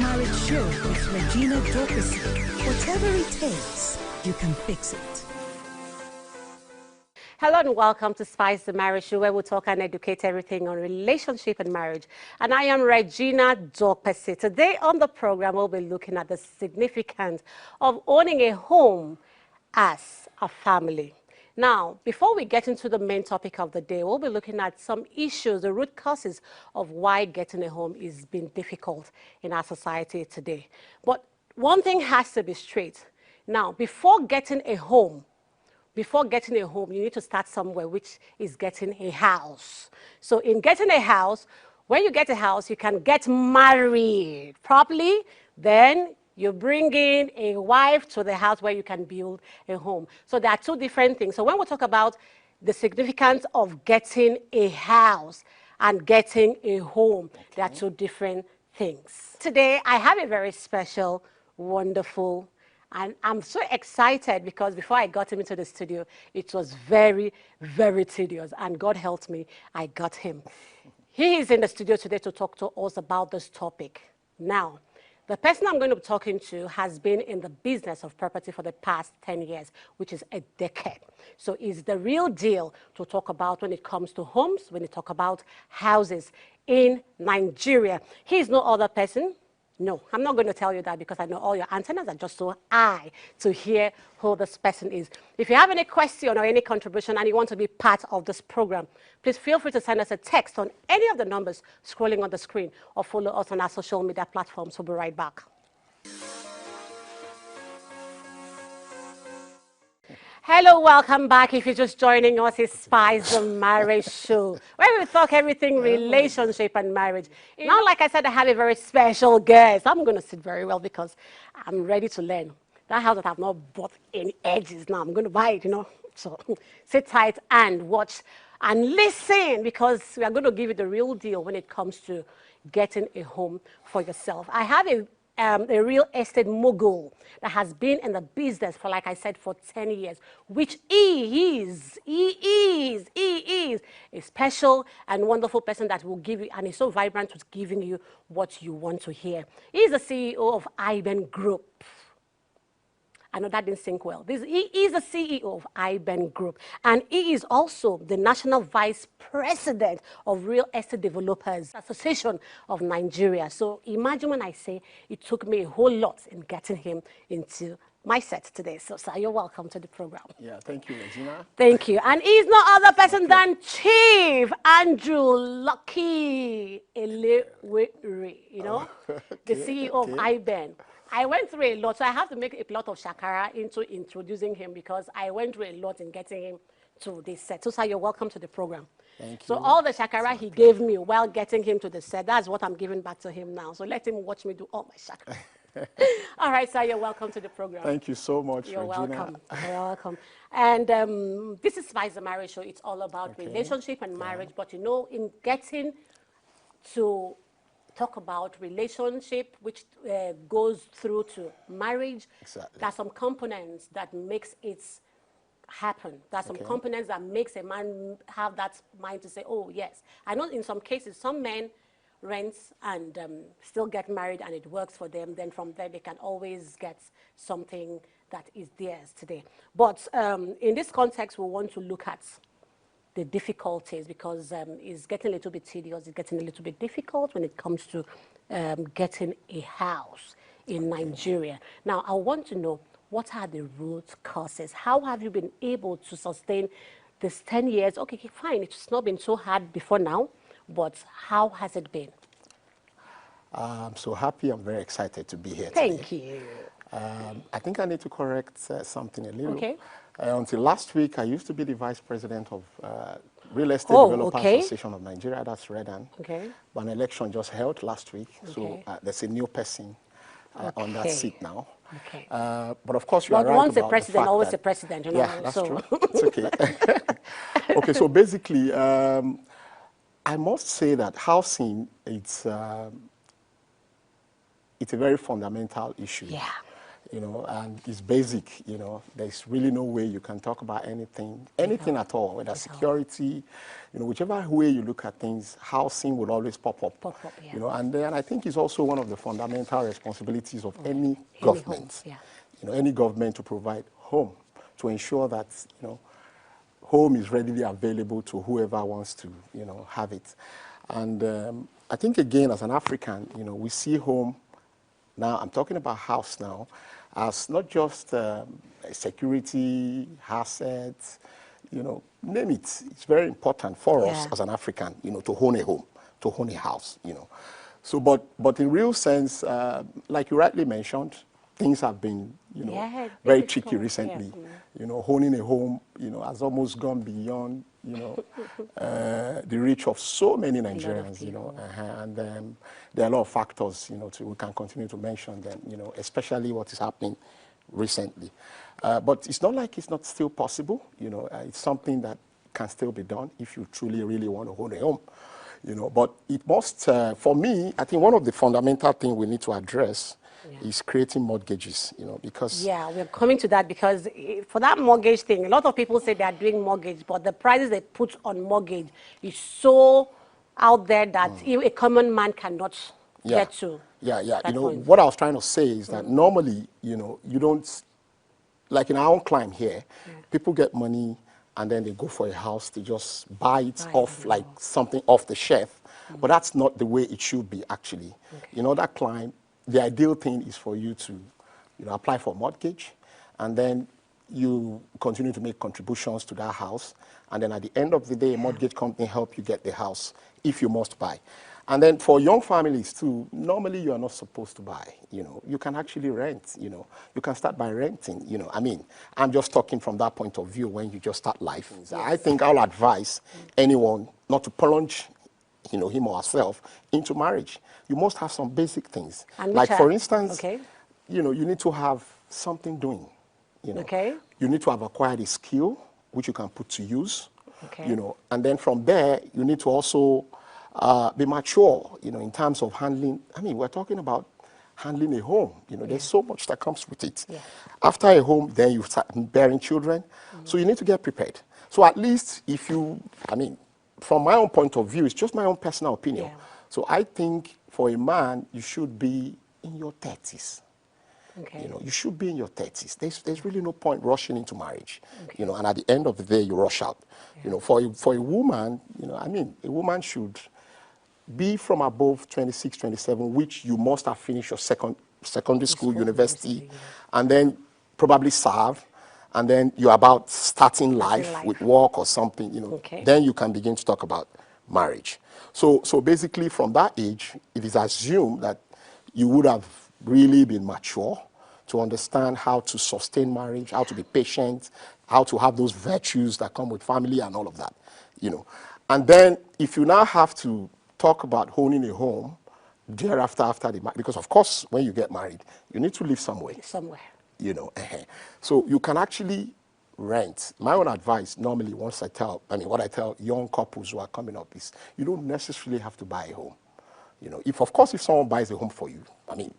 Marriage Show with Regina Dokpesi. Whatever it takes, you can fix it. Hello and welcome to Spice the Marriage Show, where we talk and educate everything on relationship and marriage. And I am Regina Dokpesi. Today on the program, we'll be looking at the significance of owning a home as a family. Now, before we get into the main topic of the day, we'll be looking at some issues, the root causes of why getting a home is being difficult in our society today. But one thing has to be straight. Now, before getting a home, you need to start somewhere, which is getting a house. So in getting a house, when you get a house, you can get married properly. Then you bring in a wife to the house where you can build a home. So there are two different things. So when we talk about the significance of getting a house and getting a home, there are two different things. Today, I have a very special, wonderful, and I'm so excited because before I got him into the studio, it was very, very tedious. And God helped me, I got him. He is in the studio today to talk to us about this topic. Now, the person I'm going to be talking to has been in the business of property for the past 10 years, which is a decade. So it's the real deal to talk about when it comes to homes, when you talk about houses in Nigeria. He is no other person. No, I'm not going to tell you that because I know all your antennas are just so high to hear who this person is. If you have any question or any contribution and you want to be part of this program, please feel free to send us a text on any of the numbers scrolling on the screen or follow us on our social media platforms. We'll be right back. Hello, welcome back. If you're just joining us, it's Spice the Marriage Show, where we talk everything relationship and marriage. Now, like I said, I have a very special guest. I'm going to sit very well because I'm ready to learn. That house that I've not bought any edges now, I'm going to buy it, you know. So sit tight and watch and listen because we are going to give you the real deal when it comes to getting a home for yourself. I have a real estate mogul that has been in the business for, like I said, for 10 years, which he is a special and wonderful person that will give you, and is so vibrant with giving you what you want to hear. He is the CEO of Aiben Group. I know that didn't sink well. He is the CEO of Aiben Group, and he is also the National Vice President of Real Estate Developers Association of Nigeria. So imagine when I say it took me a whole lot in getting him into my set today. So, sir, you're welcome to the program. Yeah, thank you, Regina. Thank you. And he's no other person than Chief Andrew Lucky Elerewe, you know, the CEO of Aiben. I went through a lot, so I have to make a lot of shakara into introducing him because I went through a lot in getting him to this set. So, sir, you're welcome to the program. Thank you. So all the shakara he gave me while getting him to the set, that's what I'm giving back to him now. So let him watch me do all my shakara. All right, sir, you're welcome to the program. Thank you so much, You're Regina. welcome. You're welcome. And this is Spice the Marriage Show. It's all about relationship and marriage. But, you know, in getting to talk about relationship, which goes through to marriage, there are some components that makes it happen. There are some components that makes a man have that mind to say, oh, yes. I know in some cases, some men rent and still get married and it works for them. Then from there, they can always get something that is theirs today. But in this context, we want to look at the difficulties because it's getting a little bit tedious, it's getting a little bit difficult when it comes to getting a house in Nigeria. Now, I want to know, what are the root causes? How have you been able to sustain this 10 years? Okay, fine, it's not been so hard before now, but how has it been? I'm so happy, I'm very excited to be here Thank today. you. I think I need to correct something a little. Okay. Until last week, I used to be the Vice President of Real Estate Developers Association of Nigeria, that's REDAN. Okay. But an election just held last week, so there's a new person on that seat now. Okay. But of course, you are right once about a president, the fact always that, a president, you know. Yeah, that's true. It's okay. Okay, so basically, I must say that housing, it's a very fundamental issue. Yeah. you know, and it's basic, you know. There's really no way you can talk about anything at all, whether security, you know, whichever way you look at things, housing will always pop up. Yeah. You know, and then I think it's also one of the fundamental responsibilities of any government, yeah. you know, any government to provide home, to ensure that, you know, home is readily available to whoever wants to, you know, have it. And I think, again, as an African, you know, we see home, now I'm talking about house now, as not just security, assets, you know, name it. It's very important for us as an African, you know, to own a home, to own a house, you know. So, but in real sense, like you rightly mentioned, things have been, you know, very tricky recently. You know, owning a home, you know, has almost gone beyond, you know, the reach of so many Nigerians, you know, and there are a lot of factors, you know, we can continue to mention them, you know, especially what is happening recently. But it's not like it's not still possible, you know, it's something that can still be done if you truly, really want to own a home. You know, but it must, for me, I think one of the fundamental things we need to address is creating mortgages, you know, because... Yeah, we're coming to that because for that mortgage thing, a lot of people say they are doing mortgage, but the prices they put on mortgage is so out there that a common man cannot get to. Yeah. You know, what I was trying to say is that normally, you know, you don't, like in our own climb here, people get money and then they go for a house, they just buy it off like something off the shelf. But that's not the way it should be, actually. You know, that climb, the ideal thing is for you to, you know, apply for a mortgage, and then you continue to make contributions to that house. And then at the end of the day, a mortgage company help you get the house if you must buy. And then for young families too, normally you are not supposed to buy, you know. You can actually rent, you know. You can start by renting, you know. I mean, I'm just talking from that point of view when you just start life. I think I'll advise anyone not to plunge, you know, him or herself into marriage. You must have some basic things. Like, for instance, you know, you need to have something doing, you know. You need to have acquired a skill which you can put to use, you know. And then from there, you need to also be mature, you know, in terms of handling. I mean, we're talking about handling a home. You know, there's so much that comes with it. After a home, then you start bearing children. So you need to get prepared. So at least if you, I mean, from my own point of view, it's just my own personal opinion. So I think for a man, you should be in your 30s. You know, you should be in your 30s. There's really no point rushing into marriage. You know, and at the end of the day, you rush out. You know, for a woman, you know, I mean, a woman should be from above 26, 27, which you must have finished your secondary school, university, and then probably serve, and then you're about starting life with work or something, you know, then you can begin to talk about marriage. So basically from that age, it is assumed that you would have really been mature to understand how to sustain marriage, how to be patient, how to have those virtues that come with family and all of that, you know. And then if you now have to talk about owning a home thereafter, after the marriage, because of course when you get married, you need to live somewhere. You know, so you can actually rent. My own advice normally, what I tell young couples who are coming up is, you don't necessarily have to buy a home. You know, if someone buys a home for you, I mean,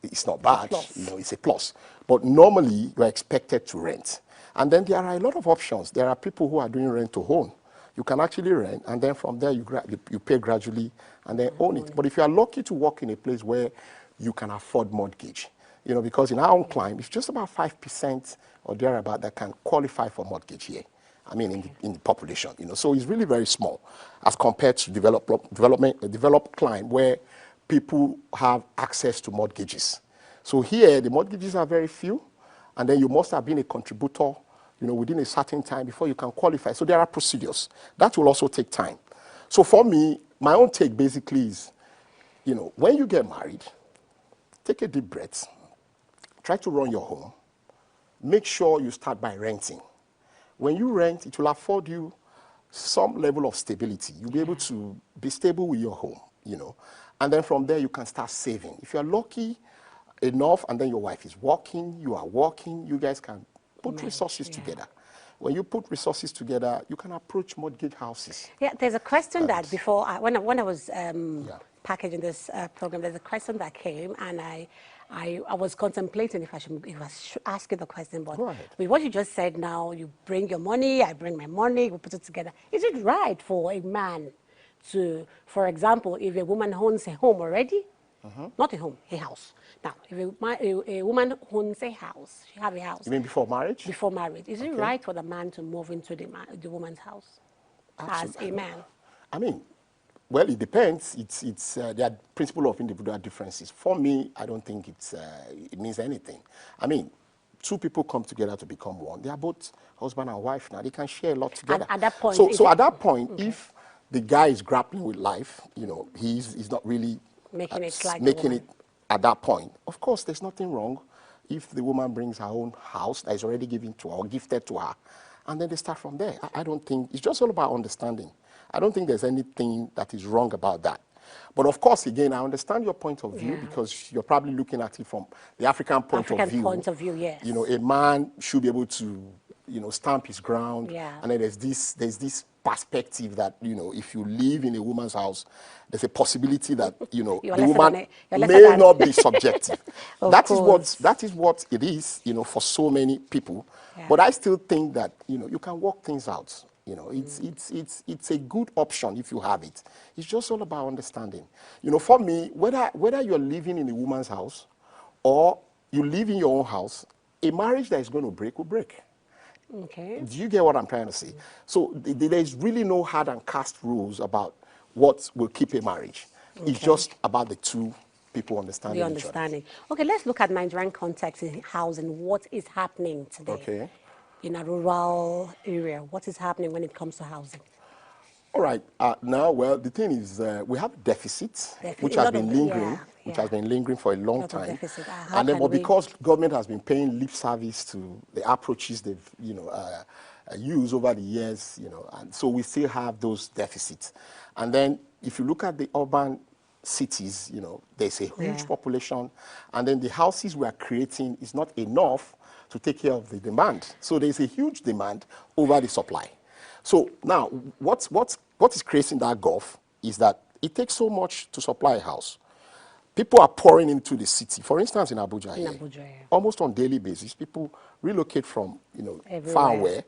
it's not bad, you know, it's a plus. But normally you're expected to rent. And then there are a lot of options. There are people who are doing rent to own. You can actually rent, and then from there you pay gradually and then own it. But if you are lucky to work in a place where you can afford mortgage, you know, because in our own climb, it's just about 5% or thereabout that can qualify for mortgage here. I mean, in the population, you know. So it's really very small as compared to developed climb where people have access to mortgages. So here, the mortgages are very few, and then you must have been a contributor, you know, within a certain time before you can qualify. So there are procedures. That will also take time. So for me, my own take basically is, you know, when you get married, take a deep breath, try to run your home, make sure you start by renting. When you rent, it will afford you some level of stability. You'll be able to be stable with your home, you know. And then from there, you can start saving. If you're lucky enough, and then your wife is working, you are working, you guys can put resources together. When you put resources together, you can approach mortgage houses. Yeah, there's a question that before, when I was package in this program, there's a question that came, and I was contemplating if I should ask you the question, but with what you just said now, you bring your money, I bring my money, we put it together. Is it right for a man to, for example, if a woman owns a home already, not a home, a house. Now, if a woman owns a house, she have a house. You mean before marriage? Before marriage. Is it right for the man to move into the woman's house? Absolutely. As a man? I mean, well, it depends. There are principle of individual differences. For me, I don't think it means anything. I mean, two people come together to become one. They are both husband and wife now. They can share a lot together. At that point, so at that point, if the guy is grappling with life, you know, he's not really making it at that point. Of course, there's nothing wrong if the woman brings her own house that is already given to her or gifted to her, and then they start from there. I don't think, it's just all about understanding. I don't think there's anything that is wrong about that. But of course, again, I understand your point of view because you're probably looking at it from the African point of view. Yes. You know, a man should be able to, you know, stamp his ground. And then there's this perspective that, you know, if you live in a woman's house, there's a possibility that, you know, the woman may not be subjective. That is what it is, you know, for so many people. But I still think that, you know, you can work things out. You know, it's a good option if you have it. It's just all about understanding. You know, for me, whether you're living in a woman's house or you live in your own house, a marriage that is going to break will break. Okay. Do you get what I'm trying to say? So there's really no hard and cast rules about what will keep a marriage. It's just about the two people understanding each other. Okay, let's look at Nigerian context in housing. What is happening today? Okay. In a rural area, what is happening when it comes to housing? All right. Now, well, the thing is, we have deficits, which has been lingering, has been lingering for a long time. And then, but because government has been paying lip service to the approaches they've, you know, used over the years, you know, and so we still have those deficits. And then, if you look at the urban cities, you know, there's a huge population, and then the houses we are creating is not enough to take care of the demand. So there's a huge demand over the supply. So now, what is creating that gulf is that it takes so much to supply a house. People are pouring into the city. For instance, in Abuja, almost on a daily basis, people relocate from, you know, far away,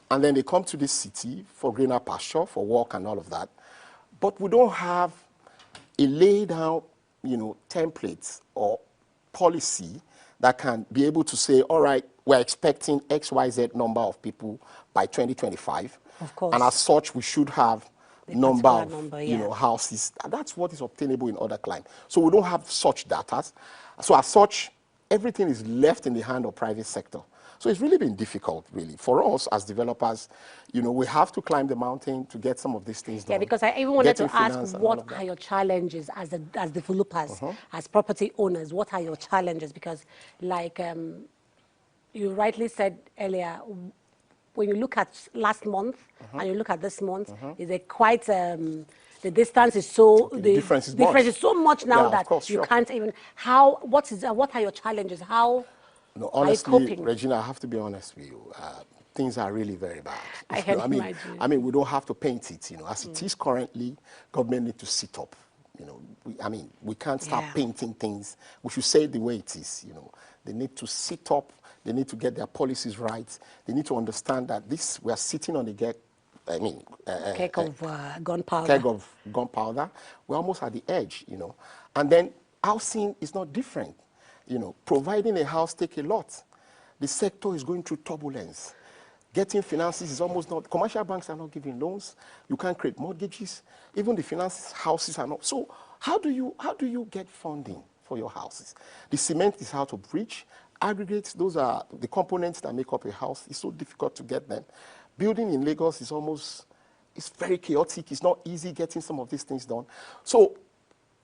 and then they come to this city for greener pasture, for work and all of that. But we don't have a laid out, you know, template or policy that can be able to say, all right, we're expecting XYZ number of people by 2025. Of course. And as such, we should have number of you know, houses. That's what is obtainable in other climes. So we don't have such data. So as such, everything is left in the hand of private sector. So it's really been difficult, really, for us as developers. You know, we have to climb the mountain to get some of these things done. Yeah, because I even wanted to ask, what are your challenges as developers, as property owners? What are your challenges? Because, like you rightly said earlier, when you look at last month and you look at this month, is a quite the distance is so the difference is so much now that you can't even. What are your challenges? How? No, honestly, Regina, I have to be honest with you. Things are really very bad. I can imagine. I mean, we don't have to paint it. You know, as it is currently, government need to sit up. You know, we can't start painting things. We should say it the way it is. You know, they need to sit up. They need to get their policies right. They need to understand that we are sitting on the keg of gunpowder. Keg of gunpowder. We're almost at the edge, you know. And then housing is not different. You know, providing a house takes a lot. The sector is going through turbulence. Getting finances is almost not. Commercial banks are not giving loans. You can't create mortgages. Even the finance houses are not. So how do you get funding for your houses? The cement is out of reach. Aggregates, those are the components that make up a house. It's so difficult to get them. Building in Lagos is it's very chaotic. It's not easy getting some of these things done. So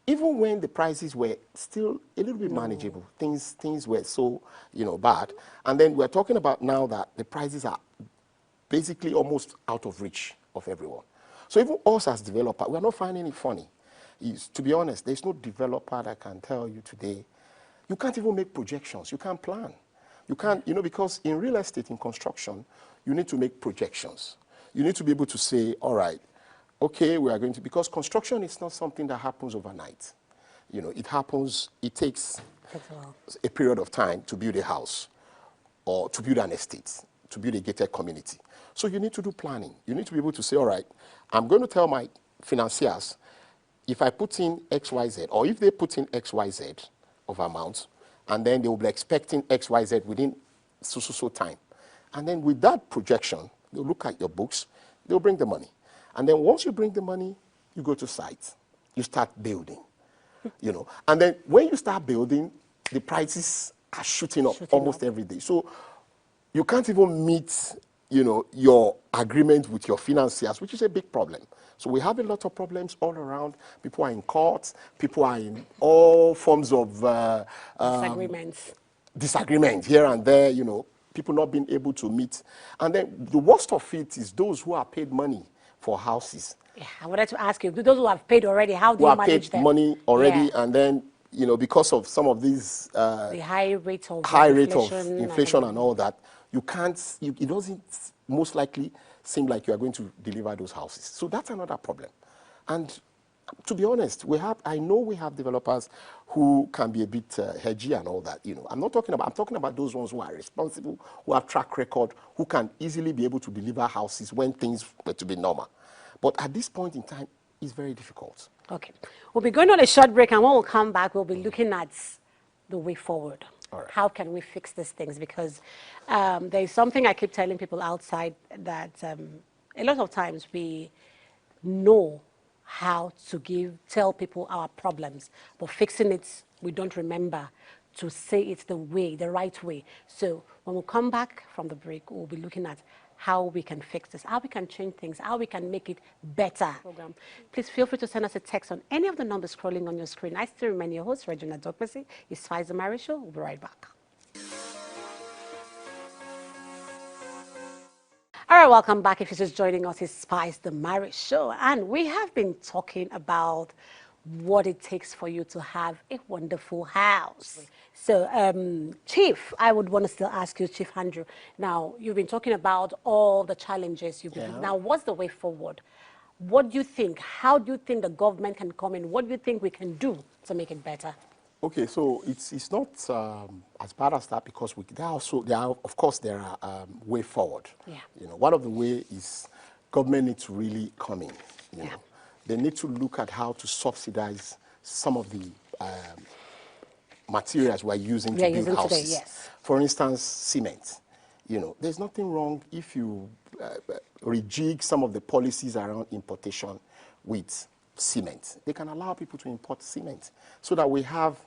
even when the prices were still a little bit manageable, things were so, you know, bad. And then we're talking about now that the prices are basically almost out of reach of everyone. So even us as developers, we're not finding it funny. To be honest, there's no developer that can tell you today, you can't even make projections. You can't plan. You can't, you know, because in real estate, in construction, you need to make projections. You need to be able to say, all right, okay, we are going to, because construction is not something that happens overnight. You know, it takes a period of time to build a house or to build an estate, to build a gated community. So you need to do planning. You need to be able to say, all right, I'm going to tell my financiers, if I put in X, Y, Z, or if they put in X, Y, Z of amounts, and then they will be expecting X, Y, Z within so time. And then with that projection, they'll look at your books, they'll bring the money. And then once you bring the money, you go to site, you start building, you know. And then when you start building, the prices are shooting up almost every day. So you can't even meet, you know, your agreement with your financiers, which is a big problem. So we have a lot of problems all around. People are in courts, people are in all forms of disagreement here and there, you know, people not being able to meet. And then the worst of it is those who are paid money for houses. Yeah, I wanted to ask you, those who have paid already, how do you manage them? Who have paid money already, and then, you know, because of some of these the high rate of inflation and all that, you can't, it doesn't most likely seem like you are going to deliver those houses. So that's another problem. And to be honest, I know we have developers who can be a bit hedgy and all that, you know. I'm talking about those ones who are responsible, who have track record, who can easily be able to deliver houses when things were to be normal. But at this point in time, it's very difficult. Okay. We'll be going on a short break, and when we'll come back, we'll be looking at the way forward. All right. How can we fix these things? Because there is something I keep telling people outside that a lot of times we know how to tell people our problems, but fixing it, we don't remember to say it the right way. So when we come back from the break, we'll be looking at how we can fix this, how we can change things, how we can make it better. Please feel free to send us a text on any of the numbers scrolling on your screen. I still remain your host, Regina Dokpesi. It's Spice the Marriage Show. We'll be right back. All right, welcome back. If you're just joining us, it's Spice the Marriage Show. And we have been talking about what it takes for you to have a wonderful house. So, Chief, I would want to still ask you, Chief Andrew, now, you've been talking about all the challenges you've been. Now, what's the way forward? What do you think? How do you think the government can come in? What do you think we can do to make it better? Okay, so it's not as bad as that, because of course there are way forward. Yeah. You know, one of the way is government needs to really come in. You know, they need to look at how to subsidize some of the materials we're using to build houses. Today, yes. For instance, cement. You know, there's nothing wrong if you rejig some of the policies around importation with cement. They can allow people to import cement so that we have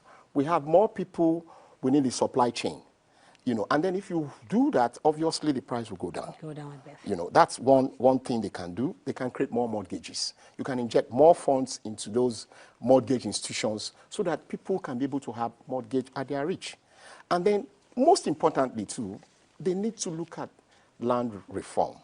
more people within the supply chain. You know, and then if you do that, obviously the price will go down. You know, that's one thing they can do. They can create more mortgages. You can inject more funds into those mortgage institutions so that people can be able to have mortgage at their reach. And then, most importantly too, they need to look at land reform.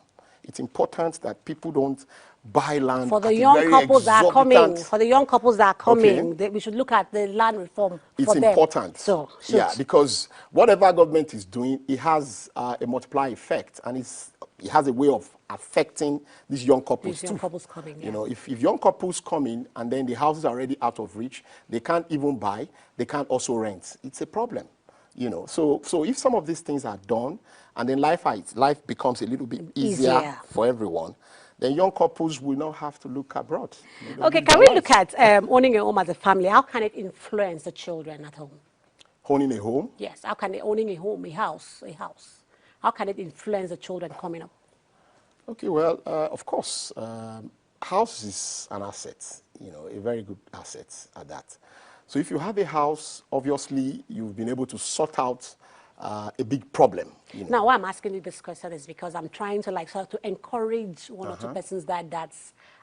It's important that people don't buy land for the young couples that are coming. For the young couples that are coming, we should look at the land reform. It's important. So, yeah, because whatever government is doing, it has a multiplier effect, and it has a way of affecting these young couples too. Young couples coming. Yeah. You know, if young couples come in and then the houses are already out of reach, they can't even buy, they can't also rent. It's a problem. You know, so if some of these things are done, and then life becomes a little bit easier for everyone, then young couples will not have to look abroad. Okay, can we look at owning a home as a family? How can it influence the children at home? Owning a home? Yes. How can owning a home, a house? How can it influence the children coming up? Okay, well, of course, house is an asset. You know, a very good asset at that. So if you have a house, obviously you've been able to sort out a big problem. You know. Now, why I'm asking you this question is because I'm trying to to encourage one or two persons that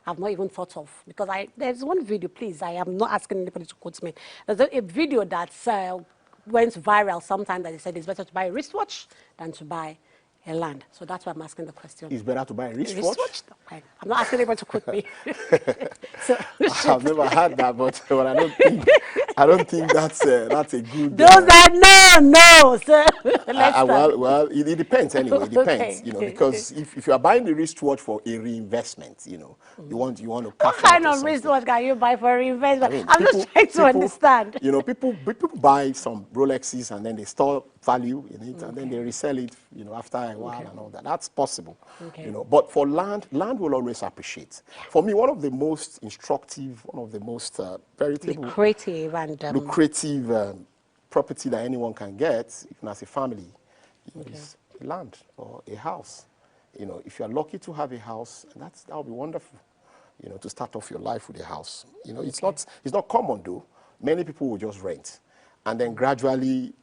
I've not even thought of. Because there's one video, please, I am not asking anybody to quote me. There's a video that went viral sometime that they said it's better to buy a wristwatch than to buy a land. So that's why I'm asking the question. It's better to buy a wristwatch? Okay. I'm not asking anybody to quote me. So, I've never had that, but I don't think that's a good. those that no, sir. Let's start. Well, it depends anyway. It depends, Okay. because if you are buying the wristwatch for a reinvestment, you want to What cash kind out or of something. wristwatch can you buy for reinvestment? I mean, I'm just trying to understand. People buy some Rolexes and then they store value in it and then they resell it, after a while and all that. That's possible, Okay. But for land will always appreciate. For me, one of the most instructive, one of the most veritable Lucrative and lucrative property that anyone can get, even as a family, is land or a house. If you're lucky to have a house, that'll be wonderful. To start off your life with a house. It's not common though. Many people will just rent, and then gradually,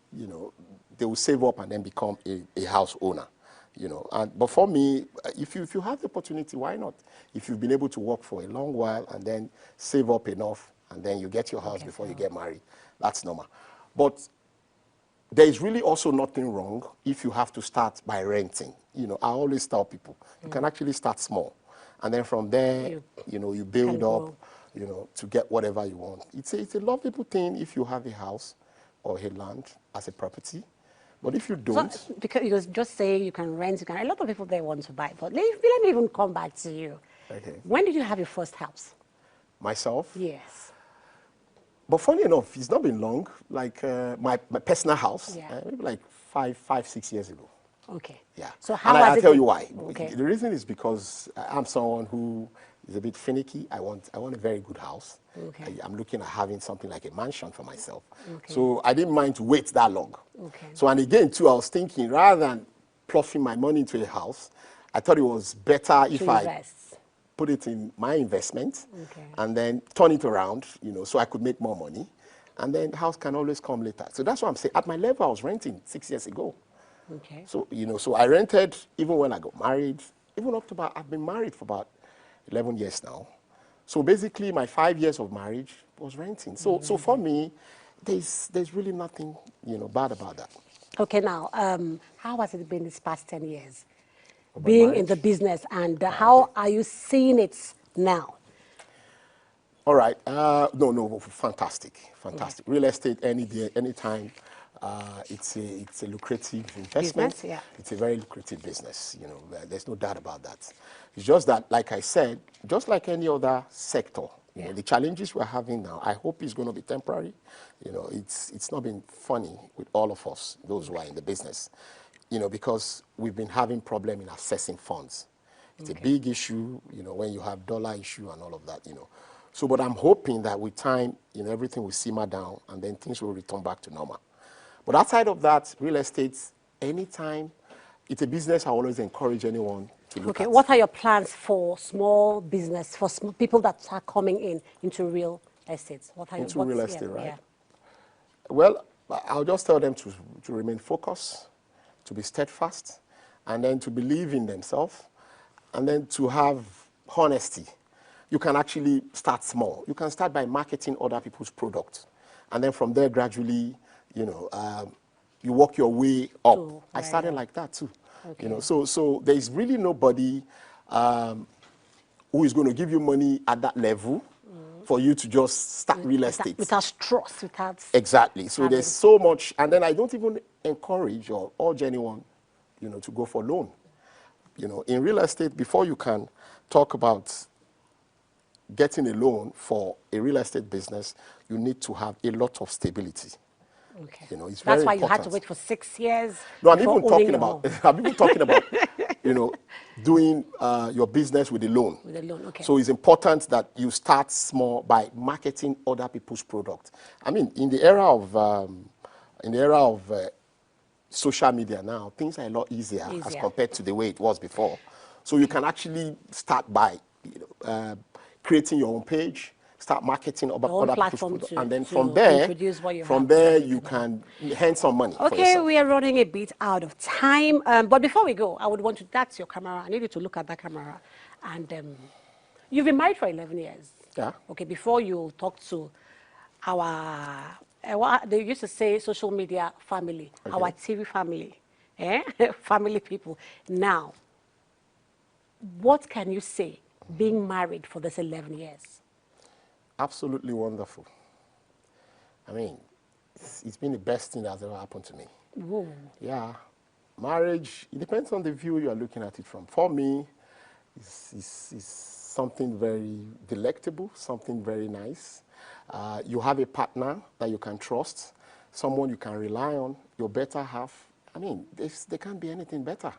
they will save up and then become a house owner. But for me, if you have the opportunity, why not? If you've been able to work for a long while and then save up enough, and then you get your house before you get married, that's normal. But there is really also nothing wrong if you have to start by renting. I always tell people, you can actually start small. And then from there, you build up, to get whatever you want. It's a lovable thing if you have a house or a land as a property. But if you don't... So, because you just say you can rent, a lot of people, they want to buy. But let me even come back to you. Okay. When did you have your first house? Myself? Yes. But funny enough, it's not been long. Like my personal house, maybe like 5, 6 years ago. Okay. Yeah. So how I'll tell you why. Okay. The reason is because I'm someone who is a bit finicky. I want a very good house. Okay. I'm looking at having something like a mansion for myself. Okay. So I didn't mind to wait that long. Okay. So, and again too, I was thinking rather than ploughing my money into a house, I thought it was better if I put it in my investment and then turn it around, so I could make more money. And then the house can always come later. So that's what I'm saying. At my level, I was renting 6 years ago. Okay. So, so I rented even when I got married, even up to I've been married for about 11 years now. So basically my 5 years of marriage was renting. So for me, there's really nothing, bad about that. Okay, now, how has it been these past 10 years? Being in the business, and how are you seeing it now? All right. No, fantastic. Real estate, any day, anytime. It's a lucrative investment. Business, yeah. It's a very lucrative business. There's no doubt about that. It's just that, like I said, just like any other sector, the challenges we're having now, I hope it's going to be temporary. It's not been funny with all of us, those who are in the business, because we've been having problem in accessing funds. It's a big issue, when you have dollar issue and all of that, So, but I'm hoping that with time, everything will simmer down and then things will return back to normal. But outside of that, real estate, anytime, it's a business I always encourage anyone to look at. Okay, what are your plans for small business, for people that are coming into real estate? Into real estate, right? Yeah. Well, I'll just tell them to remain focused, to be steadfast, and then to believe in themselves, and then to have honesty. You can actually start small. You can start by marketing other people's products. And then from there, gradually, you work your way up. I started like that too. Okay. So there's really nobody who is going to give you money at that level for you to just start real estate. Without trust, without... Exactly. So there's so much, and then I don't even encourage or urge anyone, to go for loan. In real estate, before you can talk about getting a loan for a real estate business, you need to have a lot of stability. Okay. It's That's very why important. you had to wait for 6 years. No, I'm even talking about. I'm even talking about, doing your business with a loan. With a loan, okay. So it's important that you start small by marketing other people's products. I mean, in the era of social media now, things are a lot easier as compared to the way it was before. So you can actually start by creating your own page, start marketing other people's products, and then from there you can earn some money. Okay, we are running a bit out of time, but before we go, I would want to, that's your camera, I need you to look at that camera. And you've been married for 11 years. Yeah. Okay, before you talk to our, they used to say social media family, our TV family. family people. Now, what can you say being married for this 11 years? Absolutely wonderful. I mean, it's been the best thing that's ever happened to me. Whoa. Yeah, marriage, it depends on the view you are looking at it from. For me, it's something very delectable, something very nice. You have a partner that you can trust, someone you can rely on, your better half. I mean, there can't be anything better.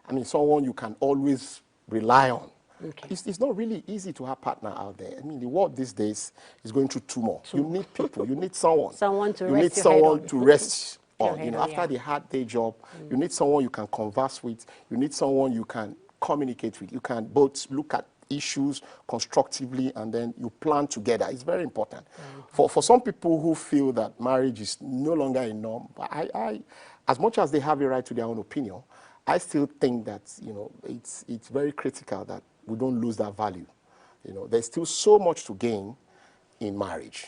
I mean, someone you can always rely on. Okay. It's not really easy to have a partner out there. I mean, the world these days is going through turmoil. You need people. You need someone. Someone to you rest need your someone head on. to rest Your on. head You know, on, after yeah. the hard day job, you need someone you can converse with. You need someone you can communicate with. You can both look at issues constructively and then you plan together. It's very important. For some people who feel that marriage is no longer a norm, I as much as they have a right to their own opinion, I still think that, you know, it's very critical that we don't lose that value. You know, there's still so much to gain in marriage.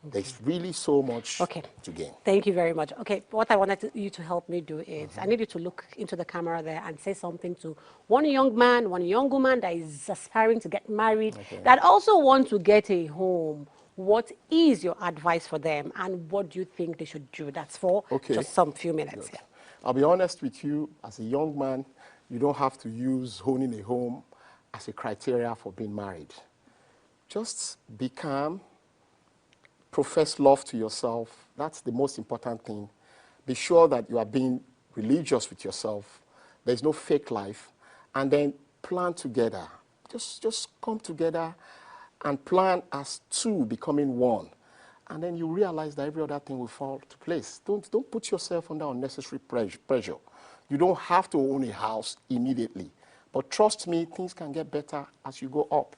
There's really so much to gain. Thank you very much. Okay, what I wanted you to help me do is I need you to look into the camera there and say something to one young man, one young woman that is aspiring to get married, that also want to get a home. What is your advice for them and what do you think they should do? That's for just some few minutes here. I'll be honest with you, as a young man, you don't have to use owning a home as a criteria for being married. Just be calm, profess love to yourself. That's the most important thing. Be sure that you are being religious with yourself. There's no fake life. And then plan together. Just come together and plan as two becoming one. And then you realize that every other thing will fall to place. Don't put yourself under unnecessary pressure. You don't have to own a house immediately. But trust me, things can get better as you go up.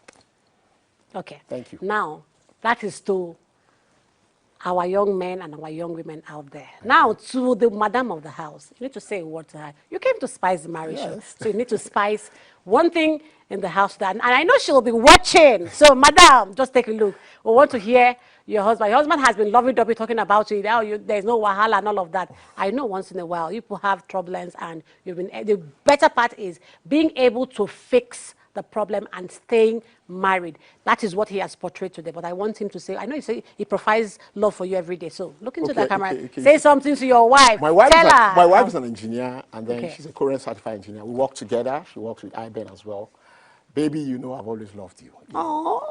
Okay. Thank you. Now, that is to our young men and our young women out there. Now, to the madam of the house, you need to say a word to her. You came to spice the marriage, so you need to spice one thing in the house. And I know she will be watching. So, madam, just take a look. We want to hear your husband. Your husband has been lovey-dovey talking about you. Now there's no wahala and all of that. I know once in a while you people have problems, and the better part is being able to fix the problem and staying married. That is what he has portrayed today. But I want him to say, I know you say he provides love for you every day. So look into the camera. Say something to your wife. My wife, Tell her. My wife is an engineer, and then she's a Korean certified engineer. We work together. She works with Aiben as well. Baby, you know I've always loved you.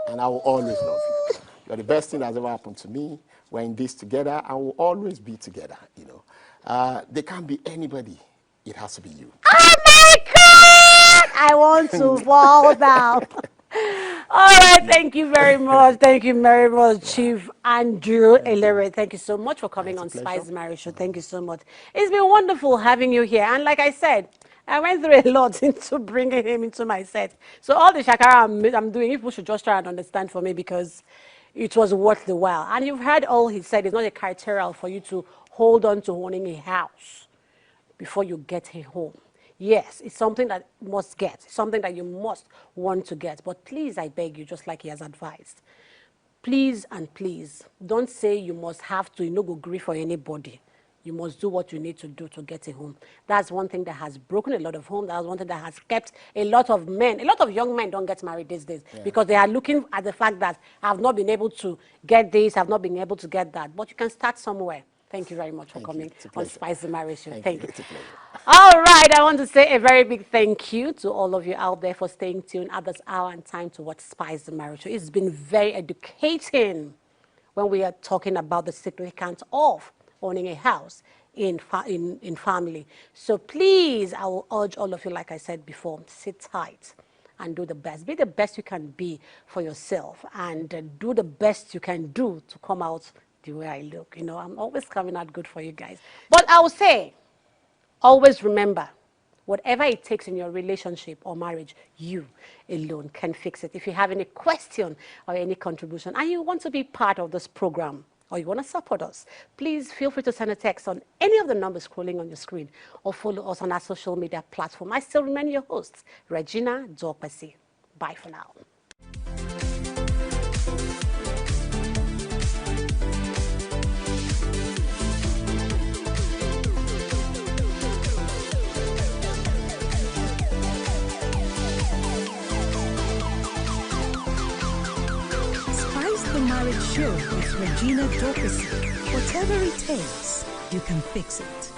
And I will always love you. You're the best thing that's ever happened to me. We're in this together, and we'll always be together, you know. There can't be anybody. It has to be you. Oh my God! I want to fall down. All right, thank you very much. Thank you very much, Chief Andrew Elerewe. Thank you so much for coming on Spice the Marriage Show. Thank you so much. It's been wonderful having you here. And like I said, I went through a lot into bringing him into my set. So all the shakara I'm doing, people should just try and understand for me, because it was worth the while. And you've heard all he said. It's not a criteria for you to hold on to owning a house before you get a home. Yes, it's something that you must get, something that you must want to get. But please, I beg you, just like he has advised, please and please, don't say you must have to, you know, go grief for anybody. You must do what you need to do to get a home. That's one thing that has broken a lot of homes. That's one thing that has kept a lot of men, a lot of young men don't get married these days because they are looking at the fact that I've not been able to get this, I've not been able to get that. But you can start somewhere. Thank you very much for coming on Spice the Marriage Show. Thank you. All right, I want to say a very big thank you to all of you out there for staying tuned at this hour and time to watch Spice the Marriage Show. It's been very educating when we are talking about the significance of owning a house in family. So please, I will urge all of you, like I said before, sit tight and do the best. Be the best you can be for yourself, and do the best you can do to come out the way I look. You know, I'm always coming out good for you guys. But I will say, always remember, whatever it takes in your relationship or marriage, you alone can fix it. If you have any question or any contribution and you want to be part of this program, or you want to support us, please feel free to send a text on any of the numbers scrolling on your screen, or follow us on our social media platform. I still remain your host, Regina Dokpesi. Bye for now. Marriage Show with Regina Dokpesi. Whatever it takes, you can fix it.